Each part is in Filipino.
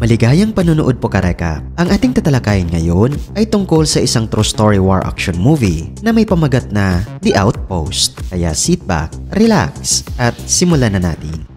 Maligayang panonood po kareka. Ang ating tatalakayin ngayon ay tungkol sa isang true story war action movie na may pamagat na The Outpost. Kaya sit back, relax, at simulan na natin.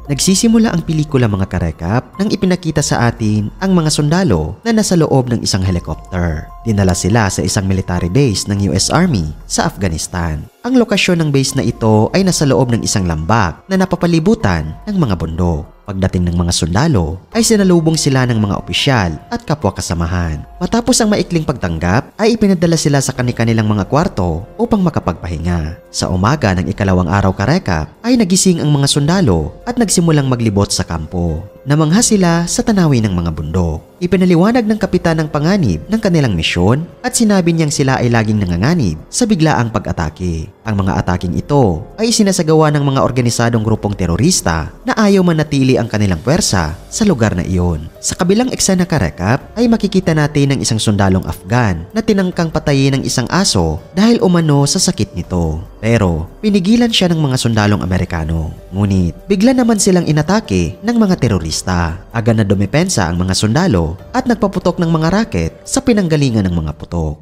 Nagsisimula ang pelikula mga karekap nang ipinakita sa atin ang mga sundalo na nasa loob ng isang helicopter. Dinala sila sa isang military base ng US Army sa Afghanistan. Ang lokasyon ng base na ito ay nasa loob ng isang lambak na napapalibutan ng mga bundok. Pagdating ng mga sundalo ay sinalubong sila ng mga opisyal at kapwa kasamahan. Matapos ang maikling pagtanggap ay ipinadala sila sa kani-kanilang mga kwarto upang makapagpahinga. Sa umaga ng ikalawang araw karekap ay nagising ang mga sundalo at nagsimulang maglibot sa kampo. Namangha sila sa tanawin ng mga bundok. Ipinaliwanag ng kapitan ng panganib ng kanilang misyon at sinabi niyang sila ay laging nanganganib sa biglaang pag-atake. Ang mga ataking ito ay sinasagawa ng mga organisadong grupong terorista na ayaw manatili ang kanilang pwersa sa lugar na iyon. Sa kabilang eksena karekap ay makikita natin ng isang sundalong Afghan na tinangkang patayin ng isang aso dahil umano sa sakit nito. Pero pinigilan siya ng mga sundalong Amerikano. Ngunit bigla naman silang inatake ng mga terorista. Agad na dumepensa ang mga sundalo at nagpaputok ng mga raket sa pinanggalingan ng mga putok.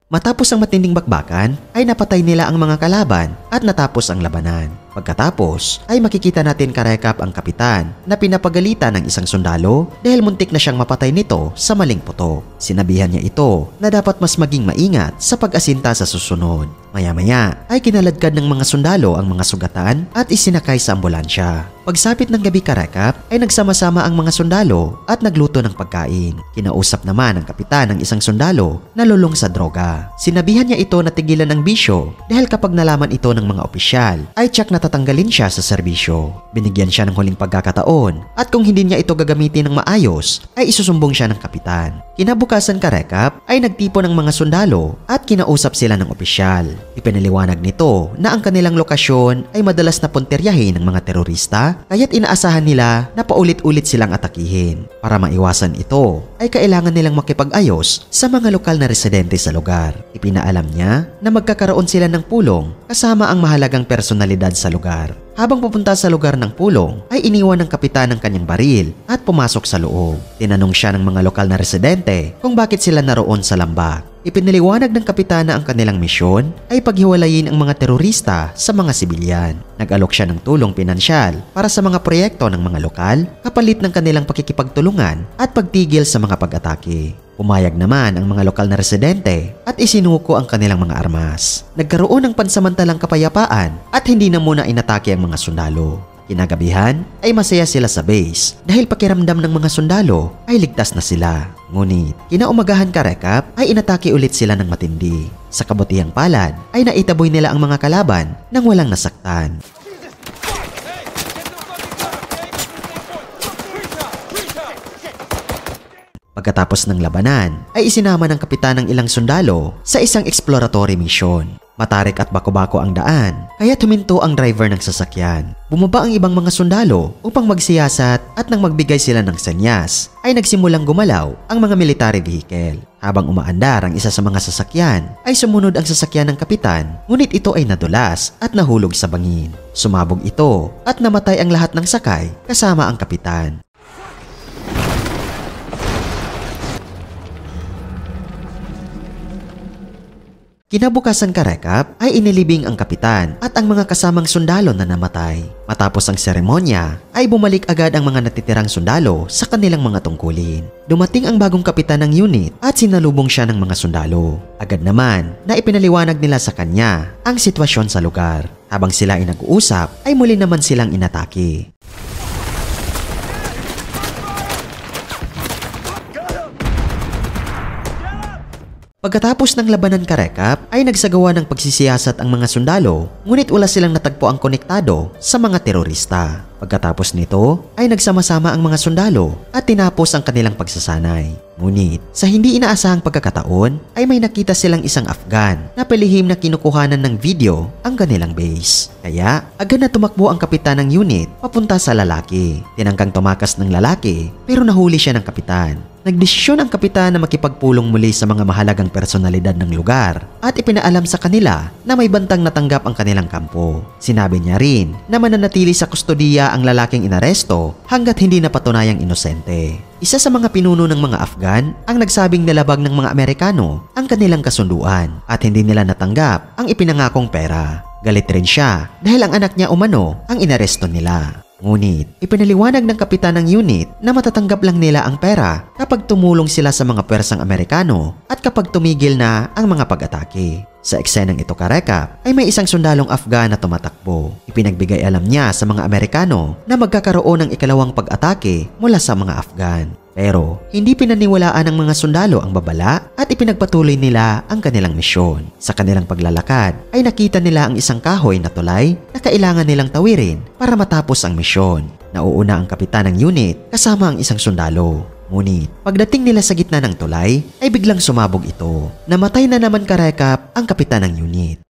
Matapos ang matinding bakbakan, ay napatay nila ang mga kalaban at natapos ang labanan. Pagkatapos, ay makikita natin karekap ang kapitan na pinapagalitan ng isang sundalo dahil muntik na siyang mapatay nito sa maling putok. Sinabihan niya ito na dapat mas maging maingat sa pag-asinta sa susunod. Maya-maya ay kinaladkad ng mga sundalo ang mga sugatan at isinakay sa ambulansya. Pagsapit ng gabi karekap ay nagsama-sama ang mga sundalo at nagluto ng pagkain. Kinausap naman ang kapitan ng isang sundalo na lulong sa droga. Sinabihan niya ito na tigilan ang bisyo dahil kapag nalaman ito ng mga opisyal ay tsak na tatanggalin siya sa serbisyo. Binigyan siya ng huling pagkakataon at kung hindi niya ito gagamitin ng maayos ay isusumbong siya ng kapitan. Kinabukasan karekap ay nagtipon ng mga sundalo at kinausap sila ng opisyal. Ipinaliwanag nito na ang kanilang lokasyon ay madalas na punteryahin ng mga terorista kaya't inaasahan nila na paulit-ulit silang atakihin. Para maiwasan ito ay kailangan nilang makipag-ayos sa mga lokal na residente sa lugar. Ipinaalam niya na magkakaroon sila ng pulong kasama ang mahalagang personalidad sa lugar. Habang pupunta sa lugar ng pulong, ay iniwan ng kapitan ng kanyang baril at pumasok sa loob. Tinanong siya ng mga lokal na residente kung bakit sila naroon sa lambak. Ipinaliwanag ng kapitan na ang kanilang misyon ay paghiwalayin ang mga terorista sa mga sibilyan. Nag-alok siya ng tulong pinansyal para sa mga proyekto ng mga lokal kapalit ng kanilang pakikipagtulungan at pagtigil sa mga pag-atake. Pumayag naman ang mga lokal na residente at isinuko ang kanilang mga armas. Nagkaroon ng pansamantalang kapayapaan at hindi na muna inatake ang mga sundalo. Kinagabihan ay masaya sila sa base dahil pakiramdam ng mga sundalo ay ligtas na sila. Ngunit kinaumagahan karekap ay inatake ulit sila ng matindi. Sa kabutihang palad ay naitaboy nila ang mga kalaban nang walang nasaktan. Pagkatapos ng labanan, ay isinama ng kapitan ng ilang sundalo sa isang exploratory mission. Matarik at bako-bako ang daan, kaya huminto ang driver ng sasakyan. Bumaba ang ibang mga sundalo upang magsiyasat at nang magbigay sila ng senyas, ay nagsimulang gumalaw ang mga military vehicle. Habang umaandar ang isa sa mga sasakyan, ay sumunod ang sasakyan ng kapitan, ngunit ito ay nadulas at nahulog sa bangin. Sumabog ito at namatay ang lahat ng sakay kasama ang kapitan. Kinabukasan karekap ay inilibing ang kapitan at ang mga kasamang sundalo na namatay. Matapos ang seremonya ay bumalik agad ang mga natitirang sundalo sa kanilang mga tungkulin. Dumating ang bagong kapitan ng unit at sinalubong siya ng mga sundalo. Agad naman na ipinaliwanag nila sa kanya ang sitwasyon sa lugar. Habang sila ay nag-uusap ay muli naman silang inatake. Pagkatapos ng labanan karekap ay nagsagawa ng pagsisiyasat ang mga sundalo, ngunit wala silang natagpo ang konektado sa mga terorista. Pagkatapos nito ay nagsama-sama ang mga sundalo at tinapos ang kanilang pagsasanay. Ngunit sa hindi inaasahang pagkakataon ay may nakita silang isang Afghan na palihim na kinukuhanan ng video ang kanilang base. Kaya agad na tumakbo ang kapitan ng unit papunta sa lalaki. Tinangkang tumakas ng lalaki pero nahuli siya ng kapitan. Nagdesisyon ang kapitan na makipagpulong muli sa mga mahalagang personalidad ng lugar at ipinaalam sa kanila na may bantang natanggap ang kanilang kampo. Sinabi niya rin na mananatili sa kustodiya ang lalaking inaresto hanggat hindi napatunayang inosente. Isa sa mga pinuno ng mga Afghan ang nagsabing nilabag ng mga Amerikano ang kanilang kasunduan at hindi nila natanggap ang ipinangakong pera. Galit rin siya dahil ang anak niya umano ang inaresto nila. Ngunit ipinaliwanag ng kapitan ng unit na matatanggap lang nila ang pera kapag tumulong sila sa mga pwersang Amerikano at kapag tumigil na ang mga pag-atake. Sa eksenang ito karekap ay may isang sundalong Afghan na tumatakbo. Ipinagbigay alam niya sa mga Amerikano na magkakaroon ng ikalawang pag-atake mula sa mga Afghan. Pero hindi pinaniwalaan ng mga sundalo ang babala at ipinagpatuloy nila ang kanilang misyon. Sa kanilang paglalakad ay nakita nila ang isang kahoy na tulay na kailangan nilang tawirin para matapos ang misyon. Nauuna ang kapitan ng unit kasama ang isang sundalo. Ngunit pagdating nila sa gitna ng tulay ay biglang sumabog ito. Namatay na naman karekap ang kapitan ng unit.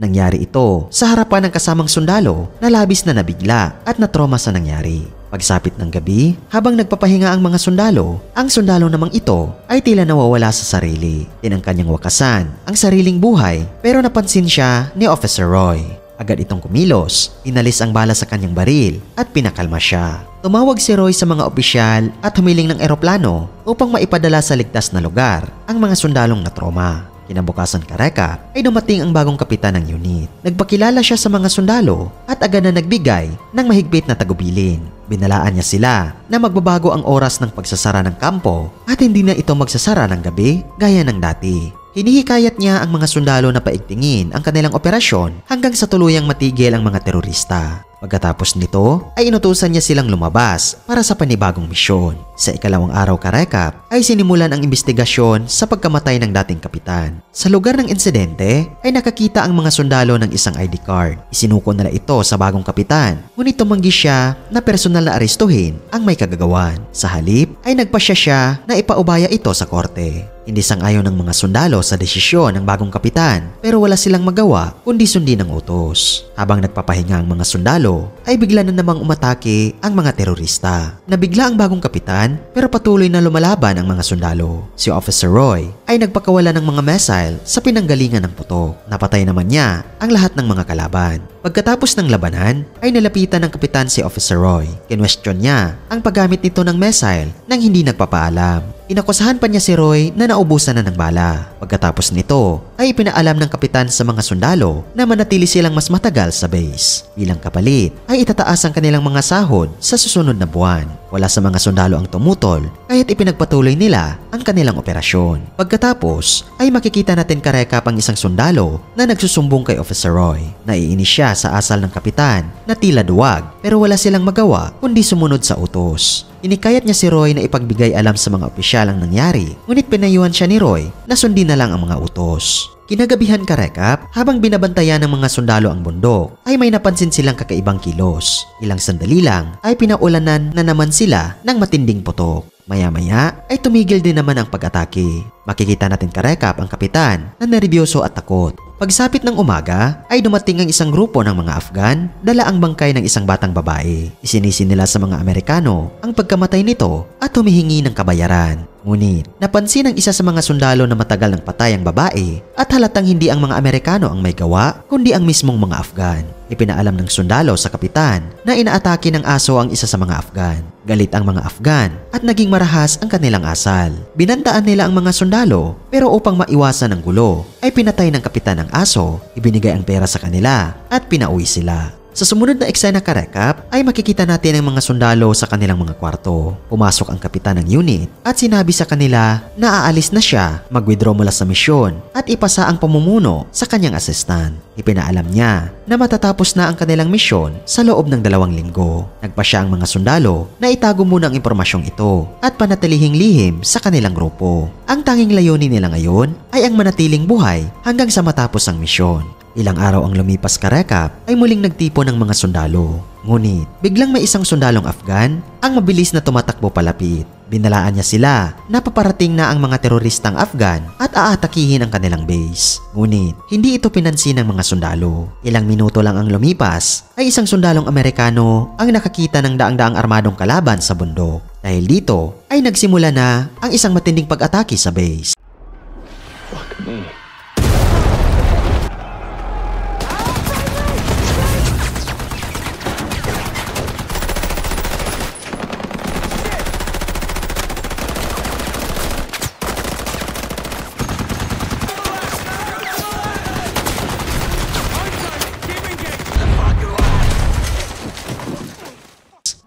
Nangyari ito sa harapan ng kasamang sundalo na labis na nabigla at natroma sa nangyari. Pagsapit ng gabi, habang nagpapahinga ang mga sundalo, ang sundalo namang ito ay tila nawawala sa sarili. Tinangka niyang wakasan ang sariling buhay pero napansin siya ni Officer Roy. Agad itong kumilos, inalis ang bala sa kanyang baril at pinakalma siya. Tumawag si Roy sa mga opisyal at humiling ng eroplano upang maipadala sa ligtas na lugar ang mga sundalong natroma. Kinabukasan karekap ay dumating ang bagong kapitan ng unit. Nagpakilala siya sa mga sundalo at agad na nagbigay ng mahigpit na tagubilin. Binalaan niya sila na magbabago ang oras ng pagsasara ng kampo at hindi na ito magsasara ng gabi gaya ng dati. Hinihikayat niya ang mga sundalo na paigtingin ang kanilang operasyon hanggang sa tuluyang matigil ang mga terorista. Pagkatapos nito ay inutusan niya silang lumabas para sa panibagong misyon. Sa ikalawang araw karekap ay sinimulan ang investigasyon sa pagkamatay ng dating kapitan. Sa lugar ng insidente ay nakakita ang mga sundalo ng isang ID card. Isinuko nila ito sa bagong kapitan, ngunit tumanggi siya na personal na arestuhin ang may kagagawan. Sa halip ay nagpasya siya na ipaubaya ito sa korte. Hindi sang-ayon ng mga sundalo sa desisyon ng bagong kapitan pero wala silang magawa kundi sundin ang utos. Habang nagpapahinga ang mga sundalo ay bigla na namang umatake ang mga terorista. Nabigla ang bagong kapitan pero patuloy na lumalaban ang mga sundalo. Si Officer Roy ay nagpakawala ng mga missile sa pinanggalingan ng putok. Napatay naman niya ang lahat ng mga kalaban. Pagkatapos ng labanan ay nalapitan ng kapitan si Officer Roy. Kinwestiyon niya ang paggamit nito ng missile nang hindi nagpapaalam. Inakusahan pa niya si Roy na naubusan na ng bala. Pagkatapos nito ay ipinaalam ng kapitan sa mga sundalo na manatili silang mas matagal sa base. Bilang kapalit ay itataas ang kanilang mga sahod sa susunod na buwan. Wala sa mga sundalo ang tumutol kaya't ipinagpatuloy nila ang kanilang operasyon. Pagkatapos ay makikita natin karekap ang isang sundalo na nagsusumbong kay Officer Roy. Naiinis siya sa asal ng kapitan na tila duwag pero wala silang magawa kundi sumunod sa utos. Inikayat niya si Roy na ipagbigay alam sa mga opisyal ang nangyari, ngunit pinayuhan siya ni Roy na sundin na lang ang mga utos. Kinagabihan karekap, habang binabantayan ng mga sundalo ang bundok, ay may napansin silang kakaibang kilos. Ilang sandali lang ay pinaulanan na naman sila ng matinding putok. Maya-maya ay tumigil din naman ang pag-atake. Makikita natin karekap ang kapitan na neribyoso at takot. Pagsapit ng umaga ay dumating ang isang grupo ng mga Afghan, dala ang bangkay ng isang batang babae. Isinisi nila sa mga Amerikano ang pagkamatay nito at humihingi ng kabayaran. Ngunit napansin ng isa sa mga sundalo na matagal ng patay ang babae at halatang hindi ang mga Amerikano ang may gawa kundi ang mismong mga Afghan. Ipinaalam ng sundalo sa kapitan na inaatake ng aso ang isa sa mga Afghan. Galit ang mga Afghan at naging marahas ang kanilang asal. Binantaan nila ang mga sundalo pero upang maiwasan ang gulo ay pinatay ng kapitan ang aso, ibinigay ang pera sa kanila at pinauwi sila. Sa sumunod na eksena ka-recap ay makikita natin ang mga sundalo sa kanilang mga kwarto. Pumasok ang kapitan ng unit at sinabi sa kanila na aalis na siya, mag-withdraw mula sa misyon at ipasa ang pamumuno sa kanyang assistant. Ipinaalam niya na matatapos na ang kanilang misyon sa loob ng 2 linggo. Nagpa siya ang mga sundalo na itago muna ang impormasyong ito at panatilihing lihim sa kanilang grupo. Ang tanging layunin nila ngayon ay ang manatiling buhay hanggang sa matapos ang misyon. Ilang araw ang lumipas ka-recap ay muling nagtipon ng mga sundalo. Ngunit biglang may isang sundalong Afghan ang mabilis na tumatakbo palapit. Binalaan niya sila na paparating na ang mga teroristang Afghan at aatakihin ang kanilang base. Ngunit hindi ito pinansin ng mga sundalo. Ilang minuto lang ang lumipas ay isang sundalong Amerikano ang nakakita ng daang-daang armadong kalaban sa bundok. Dahil dito ay nagsimula na ang isang matinding pag-atake sa base.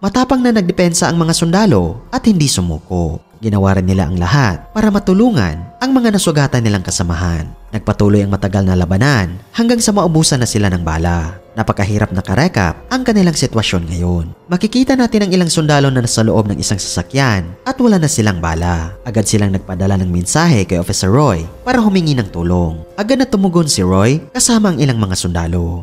Matapang na nagdepensa ang mga sundalo at hindi sumuko. Ginawa rin nila ang lahat para matulungan ang mga nasugatan nilang kasamahan. Nagpatuloy ang matagal na labanan hanggang sa maubusan na sila ng bala. Napakahirap na ka-recap ang kanilang sitwasyon ngayon. Makikita natin ang ilang sundalo na nasa loob ng isang sasakyan at wala na silang bala. Agad silang nagpadala ng mensahe kay Officer Roy para humingi ng tulong. Agad na tumugon si Roy kasama ang ilang mga sundalo.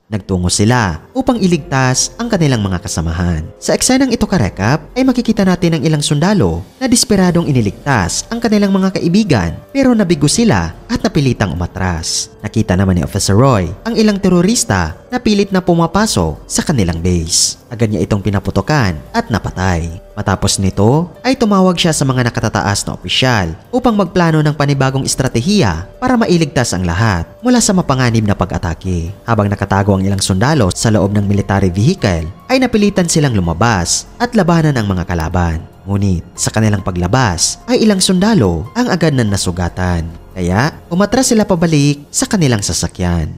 Nagtungo sila upang iligtas ang kanilang mga kasamahan. Sa eksenang ito ka-recap ay makikita natin ang ilang sundalo na desperadong iniligtas ang kanilang mga kaibigan pero nabigo sila at napilitang umatras. Nakita naman ni Officer Roy ang ilang terorista na pilit na pumapasok sa kanilang base. Agad niya itong pinaputokan at napatay. Matapos nito ay tumawag siya sa mga nakatataas na opisyal upang magplano ng panibagong estratehiya para mailigtas ang lahat mula sa mapanganib na pag-atake. Habang nakatago ang ilang sundalo sa loob ng military vehicle ay napilitan silang lumabas at labanan ang mga kalaban. Ngunit sa kanilang paglabas ay ilang sundalo ang agad na nasugatan. Kaya umatras sila pabalik sa kanilang sasakyan.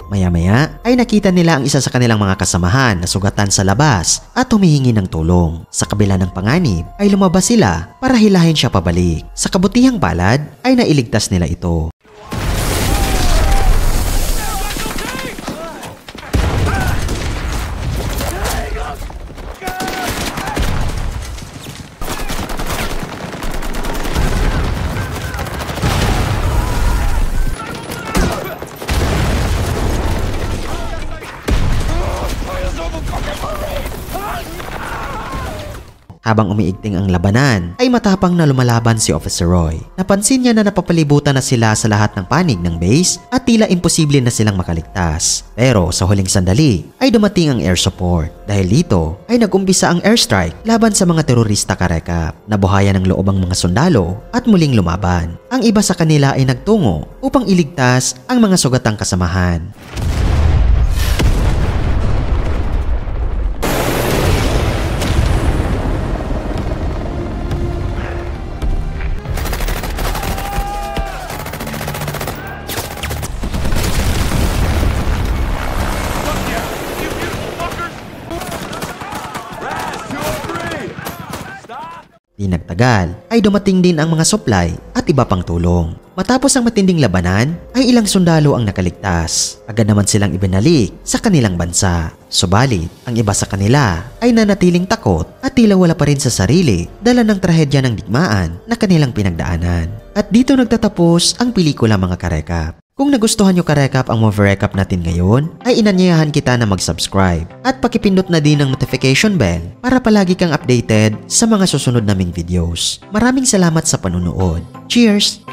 Maya-maya ay nakita nila ang isa sa kanilang mga kasamahan na sugatan sa labas at humihingi ng tulong. Sa kabila ng panganib ay lumabas sila para hilahin siya pabalik. Sa kabutihang palad ay nailigtas nila ito. Habang umiigting ang labanan, ay matapang na lumalaban si Officer Roy. Napansin niya na napapalibutan na sila sa lahat ng panig ng base at tila imposible na silang makaligtas. Pero sa huling sandali ay dumating ang air support. Dahil dito ay nagumpisa ang airstrike laban sa mga terorista ka-recap. Nabuhayan ng loob ang mga sundalo at muling lumaban. Ang iba sa kanila ay nagtungo upang iligtas ang mga sugatang kasamahan. Di nagtagal ay dumating din ang mga supply at iba pang tulong. Matapos ang matinding labanan ay ilang sundalo ang nakaligtas. Agad naman silang ibinalik sa kanilang bansa. Subalit, ang iba sa kanila ay nanatiling takot at tila wala pa rin sa sarili dala ng trahedya ng digmaan na kanilang pinagdaanan. At dito nagtatapos ang pelikula mga karekap. Kung nagustuhan nyo karekap ang movie recap natin ngayon, ay inanyayahan kita na mag-subscribe at pakipindot na din ang notification bell para palagi kang updated sa mga susunod naming videos. Maraming salamat sa panunood. Cheers!